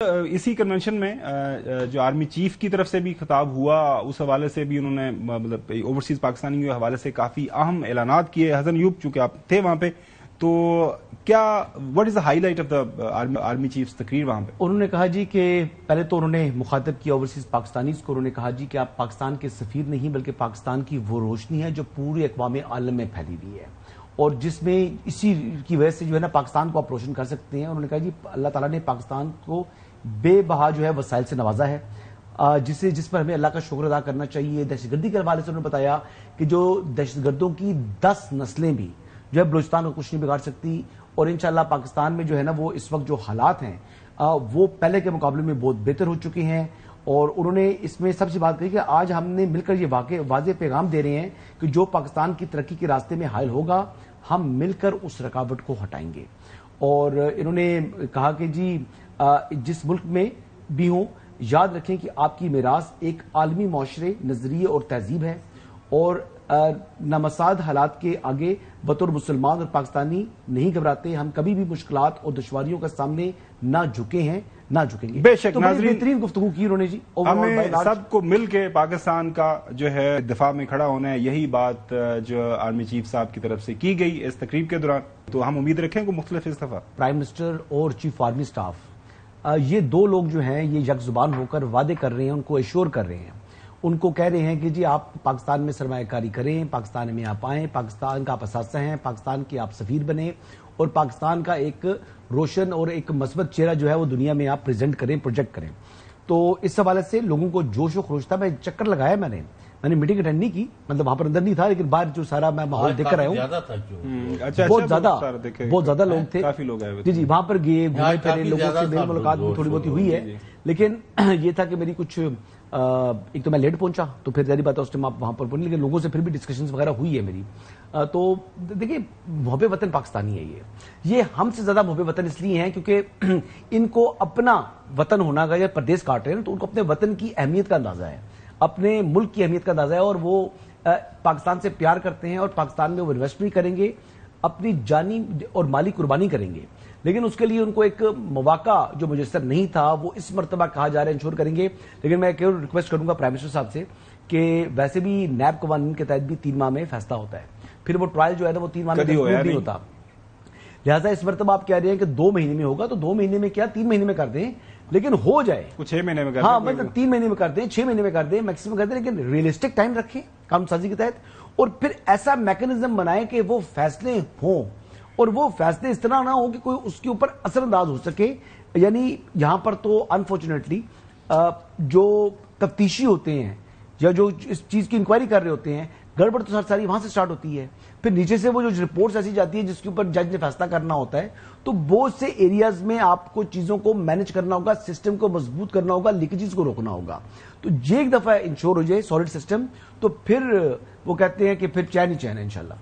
اسی کنونشن میں جو آرمی چیف کی طرف سے بھی خطاب ہوا اس حوالے سے بھی انہوں نے مطلب اوورسیز پاکستانیوں کے حوالے سے کافی اہم اعلانات کیے. حسن ایوب چونکہ آپ تھے وہاں پہ تو کیا what is the high light of the army chief تقریر وہاں پہ؟ انہوں نے کہا جی کہ پہلے تو انہوں نے مخاطب کیا اوورسیز پاکستانیز کو. انہوں نے کہا جی کہ آپ پاکستان کے سفیر نہیں بلکہ پاکستان کی وہ روشنی ہے جو پورے اقوام عالم میں پھیلی ہوئی ہے اور جس میں اسی کی وجہ سے جو ہے نا پاکستان کو آپ روشن کر سکتے ہیں. انہوں نے کہا جی اللہ تعالیٰ نے پاکستان کو بے بہا جو ہے وسائل سے نوازا ہے جس پر ہمیں اللہ کا شکر ادا کرنا چاہیے. دہشت گردی کے حوالے سے انہوں نے بتایا کہ جو دہشت گردوں کی 10 نسلیں بھی جو ہے بلوچستان کو کچھ نہیں بگاڑ سکتی اور انشاءاللہ پاکستان میں جو ہے نا وہ اس وقت جو حالات ہیں وہ پہلے کے مقابلے میں بہت بہتر ہو چکے ہیں. اور انہوں نے اس میں سب سے بات کہی کہ آج ہم نے مل کر یہ واضح پیغام دے رہے ہیں کہ جو پاکستان کی ترقی کے راستے میں حائل ہوگا ہم مل کر اس رکاوٹ کو ہٹائیں گے. اور انہوں نے کہا کہ جی جس ملک میں بھی ہوں یاد رکھیں کہ آپ کی میراث ایک عالمی معاشرے نظریے اور تہذیب ہے اور نامساعد حالات کے آگے بطور مسلمان اور پاکستانی نہیں گھبراتے. ہم کبھی بھی مشکلات اور دشواریوں کے سامنے نہ جھکے ہیں نہ جھکیں گے. بے شک ناظرین بہترین گفتگو کی انہوں نے جی. ہمیں سب کو مل کے پاکستان کا جو ہے دفاع میں کھڑا ہونا ہے. یہی بات جو آرمی چیف صاحب کی طرف سے کی گئی اس تقریب کے دوران. تو ہم امید رکھیں کہ مختلف استعفا پرائم منسٹر اور چیف آرمی سٹاف یہ دو لوگ جو ہیں یہ یک زبان ہو کر وعدے کر رہے ہیں, ان کو ایشور کر رہے ہیں, ان کو کہہ رہے ہیں کہ جی آپ پاکستان میں سرمایہ کاری کریں, پاکستان میں آپ آئیں, پاکستان کا آپ اثاثہ ہیں, پاکستان کے آپ سفیر بنیں اور پاکستان کا ایک روشن اور ایک مثبت چہرہ جو ہے وہ دنیا میں آپ پریزنٹ کریں, پروجیکٹ کریں. تو اس حوالے سے لوگوں کو جوش و خروش تھا. میں چکر لگایا میں نے میٹنگ اٹینڈ نہیں کی, مطلب وہاں پر اندر نہیں تھا لیکن باہر جو سارا میں ماحول دیکھ کر آیا ہوں بہت زیادہ لوگ تھے. کافی لوگ آئے جی وہاں پر گئے گھومے پھرے, لوگوں سے میری ملاقات تھوڑی بہت ہوئی ہے لیکن یہ تھا کہ میری کچھ ایک تو میں لیٹ پہنچا تو پھر ظاہری بات ہے اس ٹائم آپ وہاں پر پہنچے لیکن لوگوں سے پھر بھی ڈسکشنز وغیرہ ہوئی ہے میری. تو دیکھیں محب وطن پاکستانی ہے, یہ ہم سے زیادہ محب وطن اس لیے ہیں کیونکہ ان کو اپنا وطن ہونا کا یا پردیس کاٹ رہے ہیں تو ان کو اپنے وطن کی اہمیت کا اندازہ ہے, اپنے ملک کی اہمیت کا اندازہ ہے اور وہ پاکستان سے پیار کرتے ہیں اور پاکستان میں وہ انویسٹ بھی کریں گے, اپنی جانی اور مالی قربانی کریں گے. لیکن اس کے لیے ان کو ایک مواقع جو میسر نہیں تھا وہ اس مرتبہ کہا جا رہا ہے انشور کریں گے. لیکن میں ریکویسٹ کروں گا پرائم منسٹر صاحب سے کہ ویسے بھی نیب قوانین کے تحت بھی 3 ماہ میں فیصلہ ہوتا ہے, پھر وہ ٹرائل جو ہے نا وہ 3 ماہ میں نہیں ہوتا. لہٰذا اس مرتبہ آپ کہہ رہے ہیں کہ 2 مہینے میں ہوگا تو 2 مہینے میں کیا 3 مہینے میں کر دیں لیکن ہو جائے. 6 مہینے میں کر دیں, ہاں مطلب 3 مہینے میں کر دیں, 6 مہینے میں کر دیں, میکسیمم کر دیں, لیکن ریئلسٹک ٹائم رکھیں قانون سازی کے تحت اور پھر ایسا میکنزم بنائیں کہ وہ فیصلے ہوں اور وہ فیصلے اس طرح نہ ہو کہ کوئی اس کے اوپر اثر انداز ہو سکے. یعنی یہاں پر تو انفارچونیٹلی جو تفتیشی ہوتے ہیں یا جو اس چیز کی انکوائری کر رہے ہوتے ہیں گڑبڑ تو ساری وہاں سے سٹارٹ ہوتی ہے, پھر نیچے سے وہ جو رپورٹس ایسی جاتی ہے جس کے اوپر جج نے فیصلہ کرنا ہوتا ہے. تو بہت سے ایریاز میں آپ کو چیزوں کو مینج کرنا ہوگا, سسٹم کو مضبوط کرنا ہوگا, لیکیجز کو روکنا ہوگا. تو یہ ایک دفعہ انشور ہو جائے سالڈ سسٹم تو پھر وہ کہتے ہیں کہ پھر چین ہی چین ہے انشاءاللہ.